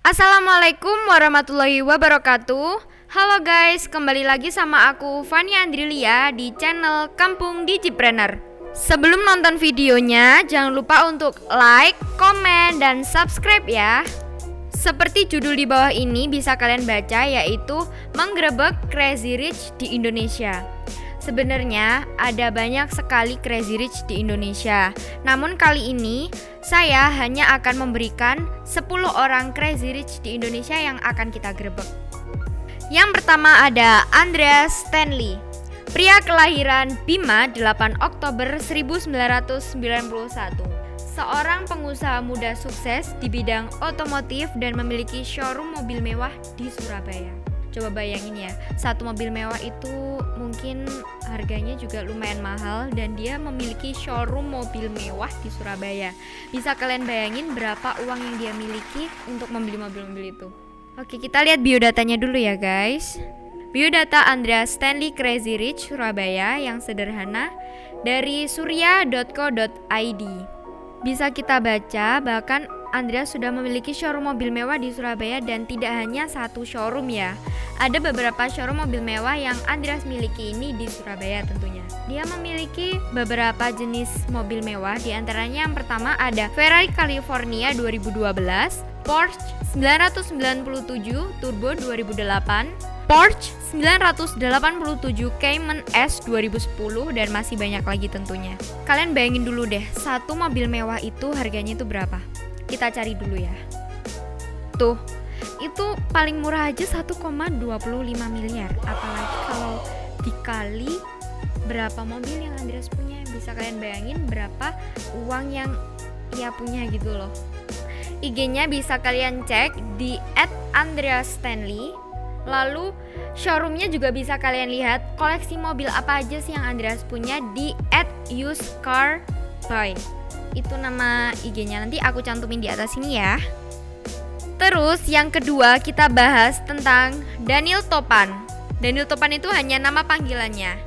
Assalamualaikum warahmatullahi wabarakatuh. Halo guys, kembali lagi sama aku Fania Andrilia di channel Kampung Digipreneur. Sebelum nonton videonya, jangan lupa untuk like, komen, dan subscribe ya. Seperti judul di bawah ini bisa kalian baca, yaitu Menggerebek Crazy Rich di Indonesia. Sebenarnya ada banyak sekali Crazy Rich di Indonesia. Namun kali ini saya hanya akan memberikan 10 orang Crazy Rich di Indonesia yang akan kita gerebek. Yang pertama ada Andreas Stanley. Pria kelahiran Bima 8 Oktober 1991. Seorang pengusaha muda sukses di bidang otomotif dan memiliki showroom mobil mewah di Surabaya. Coba bayangin ya, satu mobil mewah itu mungkin harganya juga lumayan mahal dan dia memiliki showroom mobil mewah di Surabaya. Bisa kalian bayangin berapa uang yang dia miliki untuk membeli mobil-mobil itu. Oke, kita lihat biodatanya dulu ya guys. Biodata Andreas Stanley Crazy Rich Surabaya yang sederhana dari surya.co.id. Bisa kita baca, bahkan Andreas sudah memiliki showroom mobil mewah di Surabaya dan tidak hanya satu showroom ya. Ada beberapa showroom mobil mewah yang Andreas miliki ini di Surabaya tentunya. Dia memiliki beberapa jenis mobil mewah, di antaranya yang pertama ada Ferrari California 2012, Porsche 997 Turbo 2008, Porsche 987 Cayman S 2010 dan masih banyak lagi tentunya. Kalian bayangin dulu deh, satu mobil mewah itu harganya itu berapa? Kita cari dulu ya. Tuh, itu paling murah aja 1,25 miliar. Apalagi kalau dikali berapa mobil yang Andreas punya, bisa kalian bayangin berapa uang yang ia punya gitu loh. IG-nya bisa kalian cek di @andreasstanley. Lalu showroomnya juga bisa kalian lihat koleksi mobil apa aja sih yang Andreas punya di @usedcarbuy. Itu nama IG-nya, nanti aku cantumin di atas sini ya. Terus yang kedua kita bahas tentang Daniel Topan. Daniel Topan itu hanya nama panggilannya.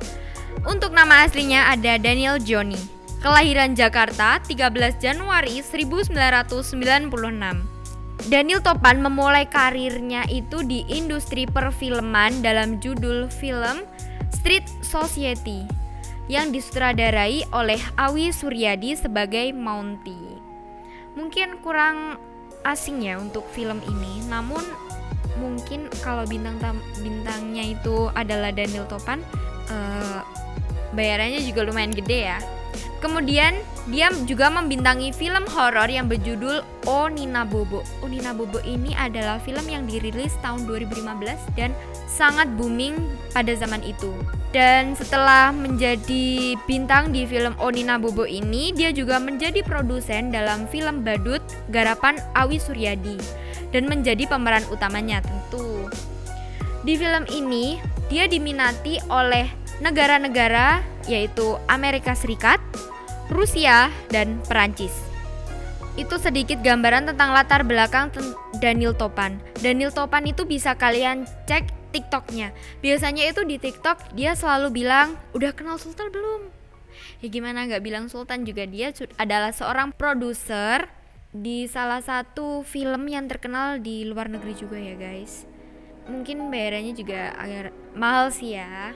Untuk nama aslinya ada Daniel Johnny. Kelahiran Jakarta 13 Januari 1996. Daniel Topan memulai karirnya itu di industri perfilman dalam judul film Street Society yang disutradarai oleh Awi Suryadi sebagai Mounty. Mungkin kurang asing ya untuk film ini, namun mungkin kalau bintangnya itu adalah Daniel Topan, bayarannya juga lumayan gede ya. Kemudian dia juga membintangi film horor yang berjudul O Nina Bobo. O Nina Bobo ini adalah film yang dirilis tahun 2015 dan sangat booming pada zaman itu. Dan setelah menjadi bintang di film O Nina Bobo ini, dia juga menjadi produsen dalam film Badut garapan Awi Suryadi dan menjadi pemeran utamanya tentu. Di film ini, dia diminati oleh negara-negara yaitu Amerika Serikat, Rusia, dan Perancis. Itu sedikit gambaran tentang latar belakang Daniel Topan. Daniel Topan itu bisa kalian cek TikToknya. Biasanya itu di TikTok dia selalu bilang, udah kenal Sultan belum? Ya gimana gak bilang Sultan juga, dia adalah seorang produser di salah satu film yang terkenal di luar negeri juga ya guys. Mungkin bayarannya juga agak mahal sih ya.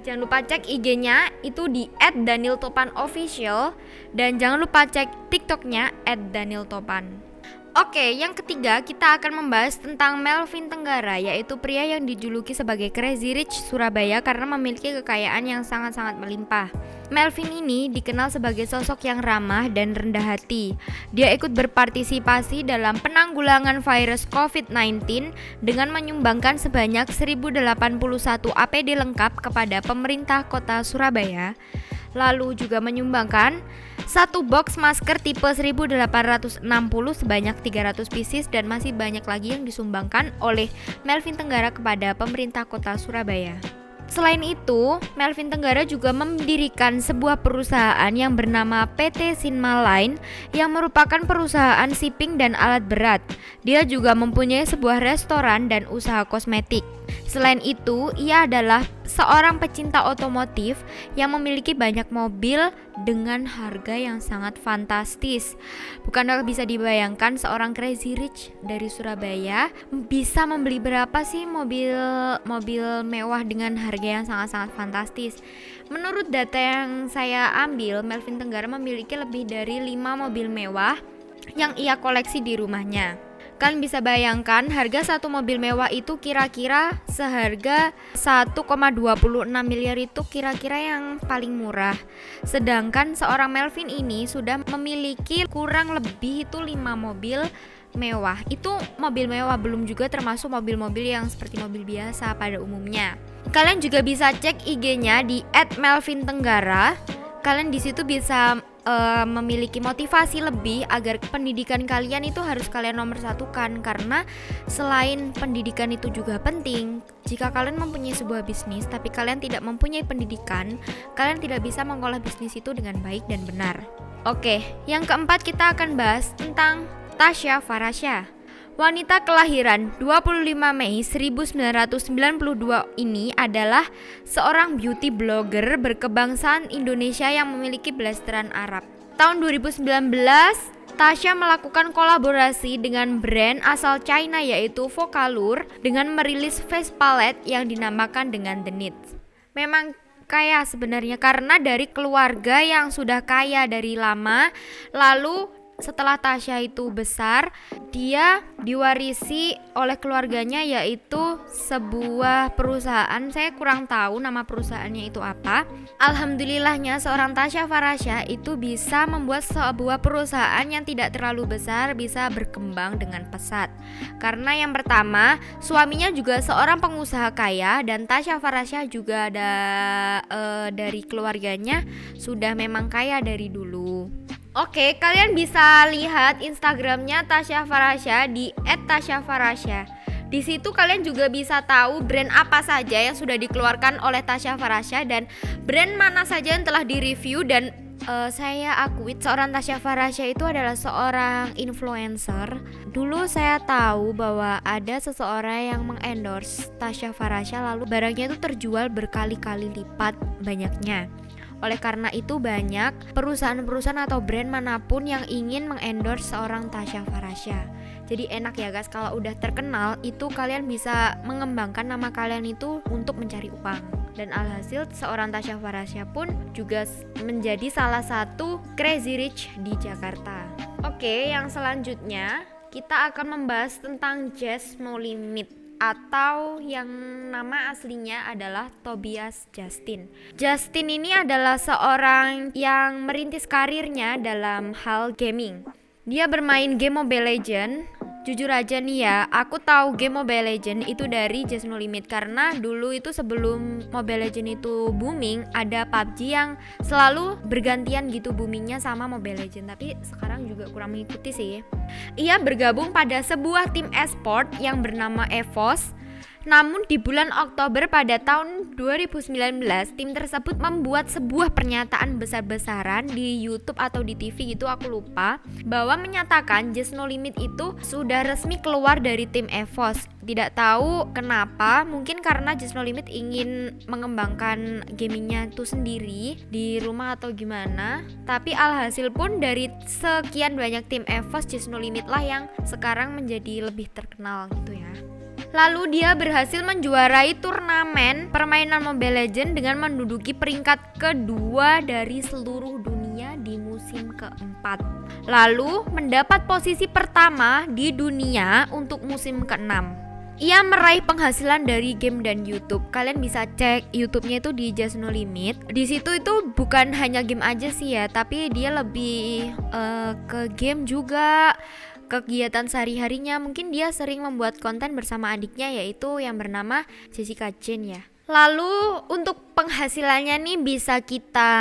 Jangan lupa cek IG-nya itu di @danieltopanofficial dan jangan lupa cek TikToknya @danieltopan. Oke, yang ketiga kita akan membahas tentang Melvin Tenggara, yaitu pria yang dijuluki sebagai Crazy Rich Surabaya karena memiliki kekayaan yang sangat-sangat melimpah. Melvin ini dikenal sebagai sosok yang ramah dan rendah hati. Dia ikut berpartisipasi dalam penanggulangan virus COVID-19 dengan menyumbangkan sebanyak 1081 APD lengkap kepada pemerintah kota Surabaya. Lalu juga menyumbangkan satu box masker tipe 1860 sebanyak 300 pieces dan masih banyak lagi yang disumbangkan oleh Melvin Tenggara kepada pemerintah kota Surabaya. Selain itu, Melvin Tenggara juga mendirikan sebuah perusahaan yang bernama PT Sinma Line yang merupakan perusahaan shipping dan alat berat. Dia juga mempunyai sebuah restoran dan usaha kosmetik. Selain itu, ia adalah seorang pecinta otomotif yang memiliki banyak mobil dengan harga yang sangat fantastis. Bukankah bisa dibayangkan seorang crazy rich dari Surabaya bisa membeli berapa sih mobil mewah dengan harga yang sangat-sangat fantastis? Menurut data yang saya ambil, Melvin Tenggara memiliki lebih dari 5 mobil mewah yang ia koleksi di rumahnya. Kalian bisa bayangkan harga satu mobil mewah itu kira-kira seharga 1,26 miliar, itu kira-kira yang paling murah. Sedangkan seorang Melvin ini sudah memiliki kurang lebih itu 5 mobil mewah. Itu mobil mewah, belum juga termasuk mobil-mobil yang seperti mobil biasa pada umumnya. Kalian juga bisa cek IG-nya di @melvintenggara. Kalian di situ bisa memiliki motivasi lebih agar pendidikan kalian itu harus kalian nomor satukan, karena selain pendidikan itu juga penting. Jika kalian mempunyai sebuah bisnis tapi kalian tidak mempunyai pendidikan, kalian tidak bisa mengolah bisnis itu dengan baik dan benar. Oke, yang keempat kita akan bahas tentang Tasya Farasya. Wanita kelahiran 25 Mei 1992 ini adalah seorang beauty blogger berkebangsaan Indonesia yang memiliki blasteran Arab. Tahun 2019, Tasya melakukan kolaborasi dengan brand asal China yaitu Vocalour dengan merilis face palette yang dinamakan dengan The Need. Memang kaya sebenarnya karena dari keluarga yang sudah kaya dari lama. Lalu setelah Tasya itu besar, dia diwarisi oleh keluarganya yaitu sebuah perusahaan. Saya kurang tahu nama perusahaannya itu apa. Alhamdulillahnya seorang Tasya Farasya itu bisa membuat sebuah perusahaan yang tidak terlalu besar bisa berkembang dengan pesat. Karena yang pertama, suaminya juga seorang pengusaha kaya dan Tasya Farasya juga dari keluarganya sudah memang kaya dari dulu. Oke, kalian bisa lihat Instagramnya Tasya Farasya di @tasyafarasya. Di situ kalian juga bisa tahu brand apa saja yang sudah dikeluarkan oleh Tasya Farasya dan brand mana saja yang telah direview. Dan saya akui seorang Tasya Farasya itu adalah seorang influencer. Dulu saya tahu bahwa ada seseorang yang mengendorse Tasya Farasya, lalu barangnya itu terjual berkali-kali lipat banyaknya. Oleh karena itu banyak perusahaan-perusahaan atau brand manapun yang ingin mengendorse seorang Tasya Farasya. Jadi enak ya guys, kalau udah terkenal itu kalian bisa mengembangkan nama kalian itu untuk mencari uang. Dan alhasil seorang Tasya Farasya pun juga menjadi salah satu crazy rich di Jakarta. Oke, yang selanjutnya kita akan membahas tentang Just No Limit, atau yang nama aslinya adalah Tobias Justin. Justin ini adalah seorang yang merintis karirnya dalam hal gaming. Dia bermain game Mobile Legends. Jujur aja nih ya, aku tahu game Mobile Legends itu dari Just No Limit karena dulu itu sebelum Mobile Legends itu booming, ada PUBG yang selalu bergantian gitu boomingnya sama Mobile Legends. Tapi sekarang juga kurang mengikuti sih. Ia bergabung pada sebuah tim e-sport yang bernama EVOS. Namun di bulan Oktober pada tahun 2019, tim tersebut membuat sebuah pernyataan besar-besaran di YouTube atau di TV gitu, aku lupa, bahwa menyatakan Just No Limit itu sudah resmi keluar dari tim EVOS. Tidak tahu kenapa, mungkin karena Just No Limit ingin mengembangkan gamingnya itu sendiri di rumah atau gimana. Tapi alhasil pun dari sekian banyak tim EVOS, Just No Limit lah yang sekarang menjadi lebih terkenal gitu ya. Lalu dia berhasil menjuarai turnamen permainan Mobile Legends dengan menduduki peringkat kedua dari seluruh dunia di musim keempat. Lalu mendapat posisi pertama di dunia untuk musim keenam. Ia meraih penghasilan dari game dan YouTube. Kalian bisa cek YouTube-nya itu di Just No Limit. Di situ itu bukan hanya game aja sih ya, tapi dia lebih ke game juga. Kegiatan sehari-harinya mungkin dia sering membuat konten bersama adiknya yaitu yang bernama Jessica Jane ya. Lalu untuk penghasilannya nih bisa kita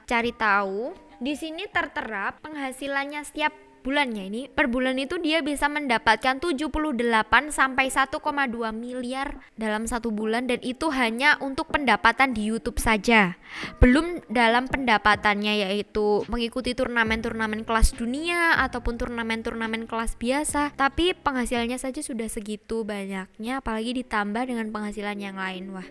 cari tahu. Di sini tertera penghasilannya setiap bulannya ini. Per bulan itu dia bisa mendapatkan 78 sampai 1,2 miliar dalam satu bulan, dan itu hanya untuk pendapatan di YouTube saja. Belum dalam pendapatannya yaitu mengikuti turnamen-turnamen kelas dunia ataupun turnamen-turnamen kelas biasa. Tapi penghasilannya saja sudah segitu banyaknya, apalagi ditambah dengan penghasilan yang lain. Wah,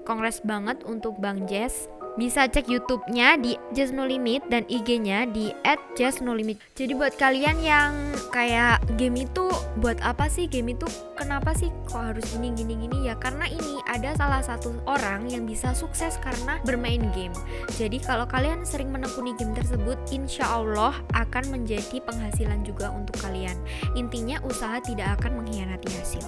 kongres banget untuk Bang Jess. Bisa cek YouTube-nya di Just No Limit dan IG-nya di @justnolimit. Jadi buat kalian yang kayak game itu buat apa sih? Game itu kenapa sih kok harus gini ya? Karena ini ada salah satu orang yang bisa sukses karena bermain game. Jadi kalau kalian sering menekuni game tersebut, insya Allah akan menjadi penghasilan juga untuk kalian. Intinya usaha tidak akan mengkhianati hasil.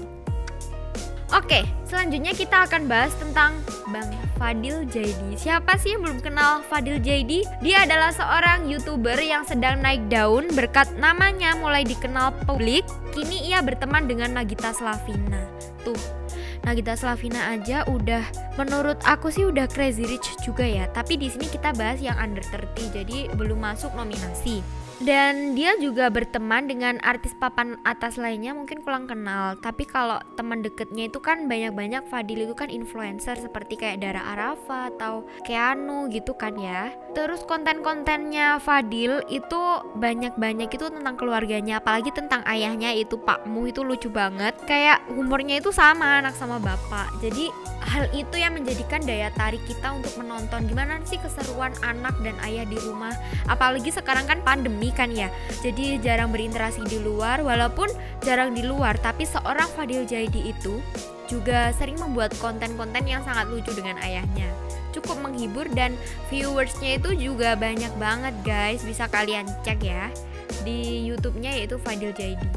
Oke, selanjutnya kita akan bahas tentang Bang Fadil Jaidi. Siapa sih yang belum kenal Fadil Jaidi? Dia adalah seorang YouTuber yang sedang naik daun berkat namanya mulai dikenal publik. Kini ia berteman dengan Nagita Slavina. Tuh, Nagita Slavina aja udah, menurut aku sih udah crazy rich juga ya. Tapi di sini kita bahas yang under 30, jadi belum masuk nominasi. Dan dia juga berteman dengan artis papan atas lainnya, mungkin kurang kenal. Tapi kalau teman deketnya itu kan banyak-banyak. Fadil itu kan influencer seperti kayak Dara Arafa atau Keanu gitu kan ya. Terus konten-kontennya Fadil itu banyak-banyak itu tentang keluarganya, apalagi tentang ayahnya itu Pak Mu, itu lucu banget. Kayak humornya itu sama anak sama bapak. Jadi hal itu yang menjadikan daya tarik kita untuk menonton gimana sih keseruan anak dan ayah di rumah. Apalagi sekarang kan pandemi kan ya, jadi jarang berinteraksi di luar. Walaupun jarang di luar, tapi seorang Fadil Jaidi itu juga sering membuat konten-konten yang sangat lucu dengan ayahnya. Cukup menghibur dan viewersnya itu juga banyak banget guys. Bisa kalian cek ya di YouTube-nya, yaitu Fadil Jaidi.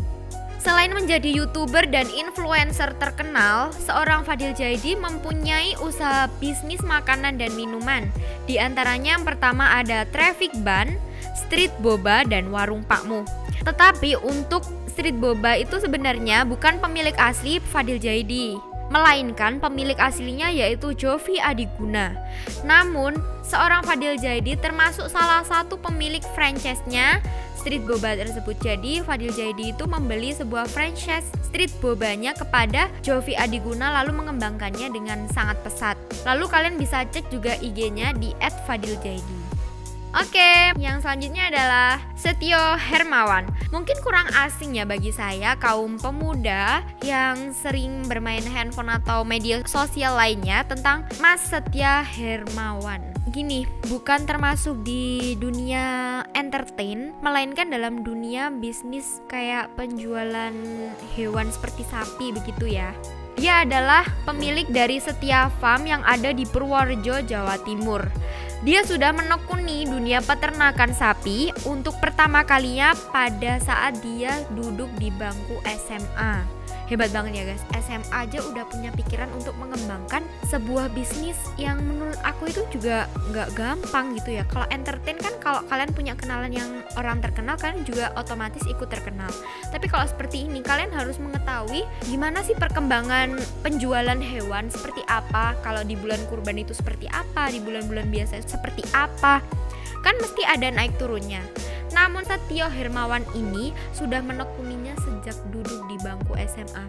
Selain menjadi YouTuber dan influencer terkenal, seorang Fadil Jaidi mempunyai usaha bisnis makanan dan minuman. Di antaranya yang pertama ada traffic ban, street boba, dan warung Pak Mu. Tetapi untuk street boba itu sebenarnya bukan pemilik asli Fadil Jaidi, melainkan pemilik aslinya yaitu Jovi Adiguna. Namun, seorang Fadil Jaidi termasuk salah satu pemilik franchise-nya street boba tersebut. Jadi Fadil Jaidi itu membeli sebuah franchise street bobanya kepada Jovi Adiguna lalu mengembangkannya dengan sangat pesat. Lalu kalian bisa cek juga IG-nya di @fadiljaidi. Oke, yang selanjutnya adalah Setio Hermawan. Mungkin kurang asing ya bagi saya, kaum pemuda yang sering bermain handphone atau media sosial lainnya, tentang Mas Setia Hermawan. Gini, bukan termasuk di dunia entertain, melainkan dalam dunia bisnis kayak penjualan hewan seperti sapi begitu ya. Dia adalah pemilik dari Setia Farm yang ada di Purworejo, Jawa Timur. Dia sudah menekuni dunia peternakan sapi untuk pertama kalinya pada saat dia duduk di bangku SMA. Hebat banget ya guys, SMA aja udah punya pikiran untuk mengembangkan sebuah bisnis yang menurut aku itu juga gak gampang gitu ya. Kalau entertain kan kalau kalian punya kenalan yang orang terkenal, kalian juga otomatis ikut terkenal. Tapi kalau seperti ini, kalian harus mengetahui gimana sih perkembangan penjualan hewan, seperti apa, kalau di bulan kurban itu seperti apa, di bulan-bulan biasa seperti apa. Kan mesti ada naik turunnya. Namun Setio Hermawan ini sudah menekuninya sejak duduk di bangku SMA.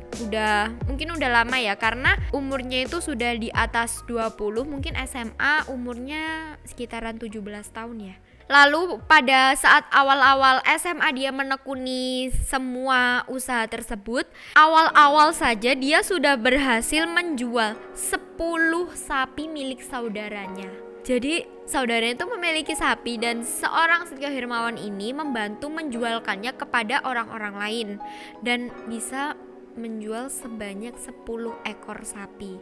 Mungkin udah lama ya, karena umurnya itu sudah di atas 20, mungkin SMA umurnya sekitaran 17 tahun ya. Lalu pada saat awal-awal SMA dia menekuni semua usaha tersebut, awal-awal saja dia sudah berhasil menjual 10 sapi milik saudaranya. Jadi saudaranya itu memiliki sapi dan seorang Setio Hermawan ini membantu menjualkannya kepada orang-orang lain dan bisa menjual sebanyak 10 ekor sapi.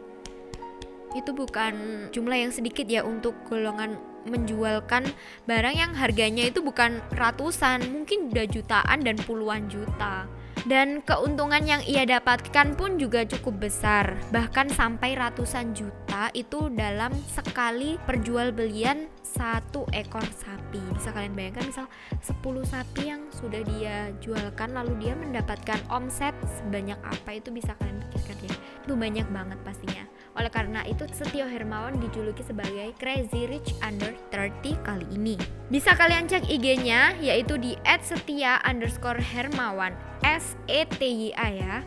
Itu bukan jumlah yang sedikit ya untuk golongan menjualkan barang yang harganya itu bukan ratusan, mungkin udah jutaan dan puluhan juta. Dan keuntungan yang ia dapatkan pun juga cukup besar, bahkan sampai ratusan juta itu dalam sekali perjualbelian 1 ekor sapi. Bisa kalian bayangkan, misal 10 sapi yang sudah dia jualkan lalu dia mendapatkan omset sebanyak apa, itu bisa kalian pikirkan ya, itu banyak banget pastinya. Oleh karena itu Setio Hermawan dijuluki sebagai Crazy Rich Under 30 kali ini. Bisa kalian cek IG-nya yaitu di @setia_hermawan, SETYA ya,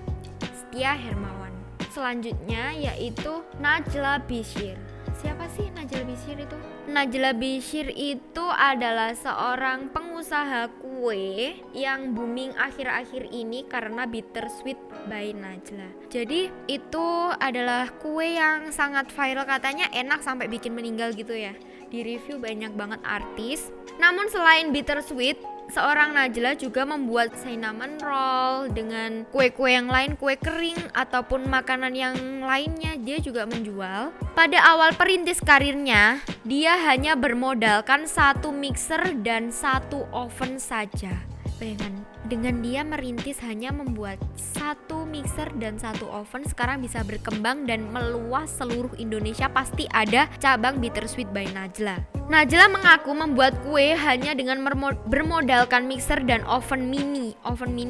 Setia Hermawan. Selanjutnya yaitu Najla Bishir. Siapa sih Najla Bishir itu? Najla Bishir itu adalah seorang pengusaha kue yang booming akhir-akhir ini karena Bittersweet by Najla. Jadi itu adalah kue yang sangat viral, katanya enak sampai bikin meninggal gitu ya. Di review banyak banget artis. Namun selain Bittersweet, seorang Najla juga membuat cinnamon roll dengan kue-kue yang lain, kue kering ataupun makanan yang lainnya dia juga menjual. Pada awal perintis karirnya, dia hanya bermodalkan 1 mixer dan 1 oven saja. Bayangkan, dengan dia merintis hanya membuat 1 mixer dan 1 oven, sekarang bisa berkembang dan meluas seluruh Indonesia. Pasti ada cabang Bittersweet by Najla. Najla mengaku membuat kue hanya dengan bermodalkan mixer dan oven mini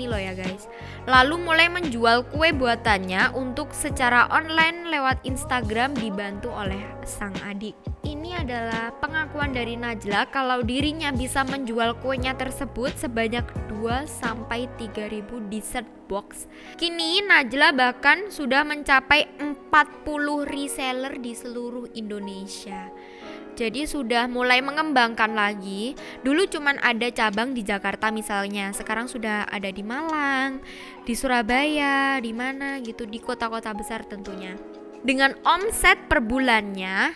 loh ya guys. Lalu mulai menjual kue buatannya untuk secara online lewat Instagram dibantu oleh sang adik. Ini adalah pengakuan dari Najla kalau dirinya bisa menjual kuenya tersebut sebanyak 2-3 ribu dessert box. Kini Najla bahkan sudah mencapai 40 reseller di seluruh Indonesia. Jadi sudah mulai mengembangkan lagi. Dulu cuman ada cabang di Jakarta misalnya, sekarang sudah ada di Malang, di Surabaya, di mana gitu, di kota-kota besar tentunya. Dengan omset per bulannya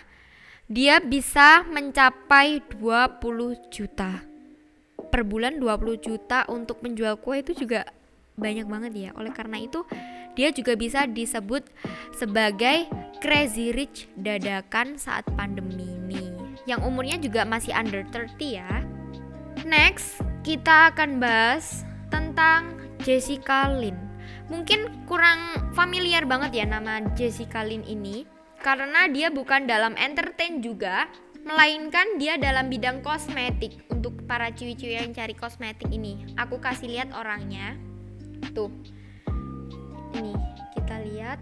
dia bisa mencapai 20 juta. Per bulan 20 juta untuk menjual kue itu juga banyak banget ya. Oleh karena itu dia juga bisa disebut sebagai crazy rich dadakan saat pandemi ini, yang umurnya juga masih under 30 ya. Next, kita akan bahas tentang Jessica Lin. Mungkin kurang familiar banget ya nama Jessica Lin ini, karena dia bukan dalam entertain juga, melainkan dia dalam bidang kosmetik. Untuk para ciwi-ciwi yang cari kosmetik ini, aku kasih lihat orangnya. Tuh, ini kita lihat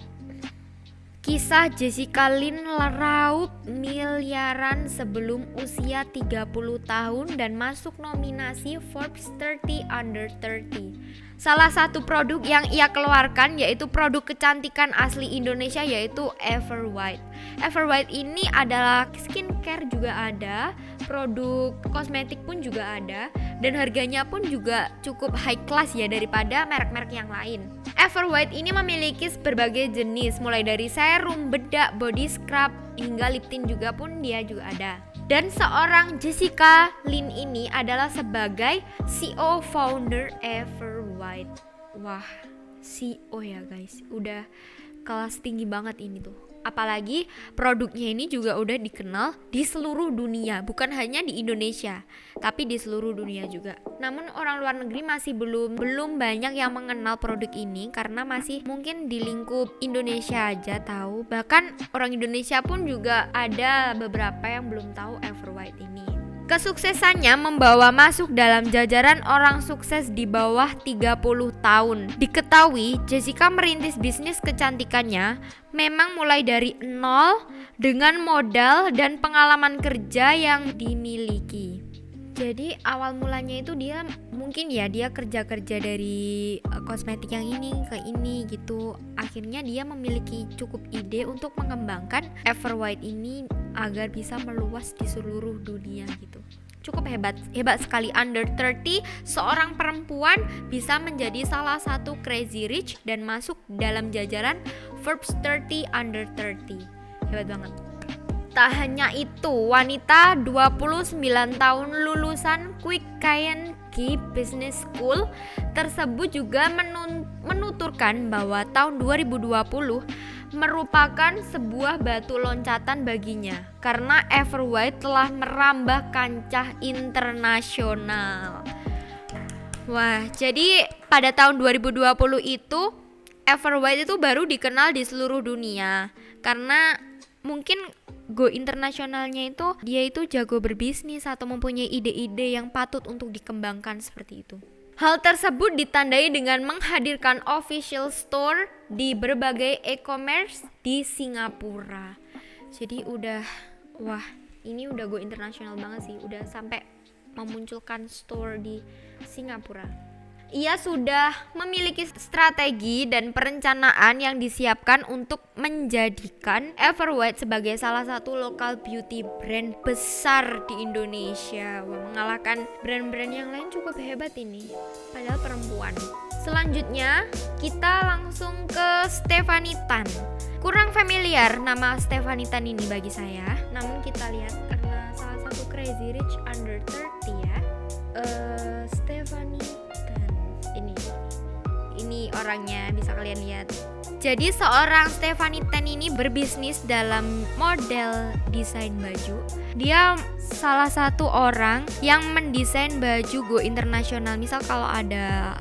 kisah Jessica Lin raup miliaran sebelum usia 30 tahun dan masuk nominasi Forbes 30 Under 30. Salah satu produk yang ia keluarkan yaitu produk kecantikan asli Indonesia, yaitu Everwhite. Everwhite ini adalah skincare juga ada, produk kosmetik pun juga ada, dan harganya pun juga cukup high class ya daripada merek-merek yang lain. Everwhite ini memiliki berbagai jenis, mulai dari serum, bedak, body scrub, hingga lip tint juga pun dia juga ada. Dan seorang Jessica Lin ini adalah sebagai CEO founder Everwhite. Wah, CEO ya guys, udah kelas tinggi banget ini tuh. Apalagi produknya ini juga udah dikenal di seluruh dunia, bukan hanya di Indonesia, tapi di seluruh dunia juga. Namun orang luar negeri masih belum banyak yang mengenal produk ini karena masih mungkin di lingkup Indonesia aja tahu. Bahkan orang Indonesia pun juga ada beberapa yang belum tahu Everwhite ini. Kesuksesannya membawa masuk dalam jajaran orang sukses di bawah 30 tahun. Diketahui Jessica merintis bisnis kecantikannya memang mulai dari nol dengan modal dan pengalaman kerja yang dimiliki. Jadi awal mulanya itu dia mungkin ya dia kerja-kerja dari kosmetik yang ini ke ini gitu. Akhirnya dia memiliki cukup ide untuk mengembangkan Everwhite ini agar bisa meluas di seluruh dunia gitu. Cukup hebat sekali. Under 30, seorang perempuan bisa menjadi salah satu crazy rich dan masuk dalam jajaran Forbes 30 Under 30. Hebat banget. Tak hanya itu, wanita 29 tahun lulusan Quick Key Business School tersebut juga menuturkan bahwa tahun 2020 merupakan sebuah batu loncatan baginya karena Everwhite telah merambah kancah internasional. Wah, jadi pada tahun 2020 itu Everwhite itu baru dikenal di seluruh dunia karena mungkin go internasionalnya itu dia itu jago berbisnis atau mempunyai ide-ide yang patut untuk dikembangkan seperti itu. Hal tersebut ditandai dengan menghadirkan official store di berbagai e-commerce di Singapura. Jadi ini udah go internasional banget sih, udah sampai memunculkan store di Singapura. Ia sudah memiliki strategi dan perencanaan yang disiapkan untuk menjadikan Everwhite sebagai salah satu local beauty brand besar di Indonesia. Wah, mengalahkan brand-brand yang lain cukup hebat ini, padahal perempuan. Selanjutnya kita langsung ke Stephanie Tan. Kurang familiar nama Stephanie Tan ini bagi saya, namun kita lihat karena salah satu Crazy Rich Under 30 ya. Stephanie Tan ini orangnya, bisa kalian lihat. Jadi seorang Stephanie Tan ini berbisnis dalam model desain baju. Dia salah satu orang yang mendesain baju go internasional. Misal kalau ada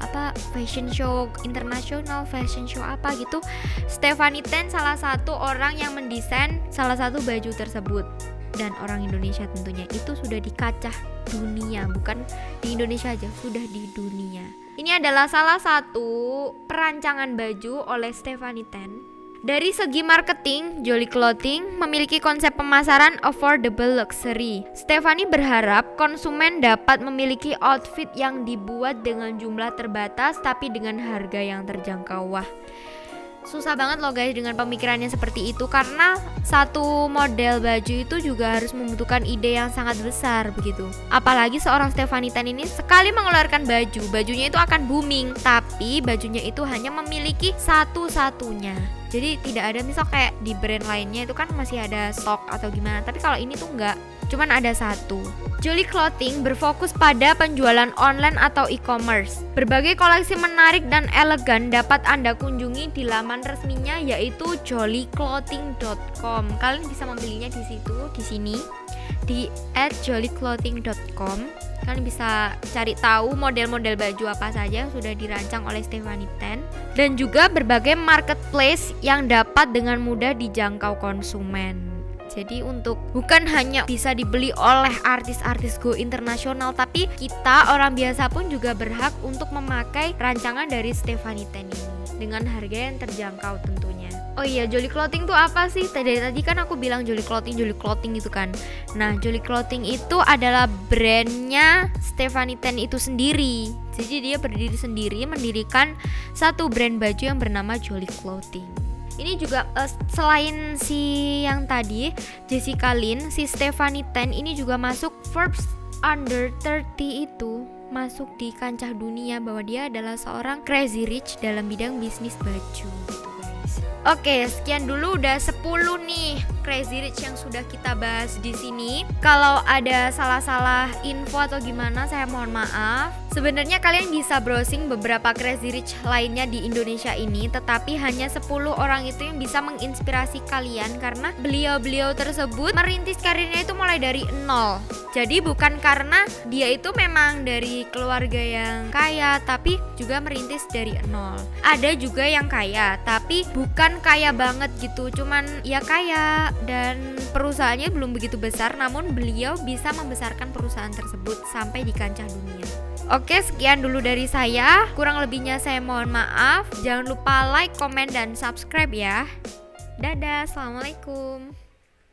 fashion show internasional, fashion show apa gitu, Stephanie Tan salah satu orang yang mendesain salah satu baju tersebut. Dan orang Indonesia tentunya, itu sudah di kancah dunia, bukan di Indonesia aja, sudah di dunia. Ini adalah salah satu perancangan baju oleh Stephanie Tan. Dari segi marketing, Jolly Clothing memiliki konsep pemasaran affordable luxury. Stephanie berharap konsumen dapat memiliki outfit yang dibuat dengan jumlah terbatas tapi dengan harga yang terjangkau. Wah, susah banget loh guys dengan pemikirannya seperti itu, karena satu model baju itu juga harus membutuhkan ide yang sangat besar begitu. Apalagi seorang Stephanie Tan ini sekali mengeluarkan baju, bajunya itu akan booming, tapi bajunya itu hanya memiliki satu-satunya. Jadi tidak ada misal kayak di brand lainnya itu kan masih ada stok atau gimana, tapi kalau ini tuh enggak, cuman ada satu. Jolly Clothing berfokus pada penjualan online atau e-commerce. Berbagai koleksi menarik dan elegan dapat Anda kunjungi di laman resminya, yaitu jollyclothing.com. Kalian bisa membelinya di situ, di sini di @jollyclothing.com. Kalian bisa cari tahu model-model baju apa saja yang sudah dirancang oleh Stephanie Tan, dan juga berbagai marketplace yang dapat dengan mudah dijangkau konsumen. Jadi untuk bukan hanya bisa dibeli oleh artis-artis go internasional, tapi kita orang biasa pun juga berhak untuk memakai rancangan dari Stephanie Tan ini dengan harga yang terjangkau tentunya. Oh iya, Jolly Clothing tuh apa sih? Tadi kan aku bilang Jolly Clothing gitu kan. Nah, Jolly Clothing itu adalah brandnya Stephanie Tan itu sendiri. Jadi dia berdiri sendiri, mendirikan satu brand baju yang bernama Jolly Clothing. Ini juga selain si yang tadi Jessica Lin, si Stephanie Tan ini juga masuk Forbes Under 30 itu, masuk di kancah dunia bahwa dia adalah seorang crazy rich dalam bidang bisnis baju gitu guys. Oke, sekian dulu, udah 10 nih crazy rich yang sudah kita bahas di sini. Kalau ada salah-salah info atau gimana, saya mohon maaf. Sebenarnya kalian bisa browsing beberapa crazy rich lainnya di Indonesia ini, tetapi hanya 10 orang itu yang bisa menginspirasi kalian, karena beliau-beliau tersebut merintis karirnya itu mulai dari nol. Jadi bukan karena dia itu memang dari keluarga yang kaya, tapi juga merintis dari nol. Ada juga yang kaya, tapi bukan kaya banget gitu, cuman ya kaya dan perusahaannya belum begitu besar, namun beliau bisa membesarkan perusahaan tersebut sampai di kancah dunia. Oke, sekian dulu dari saya. Kurang lebihnya saya mohon maaf. Jangan lupa like, komen, dan subscribe ya. Dadah, assalamualaikum.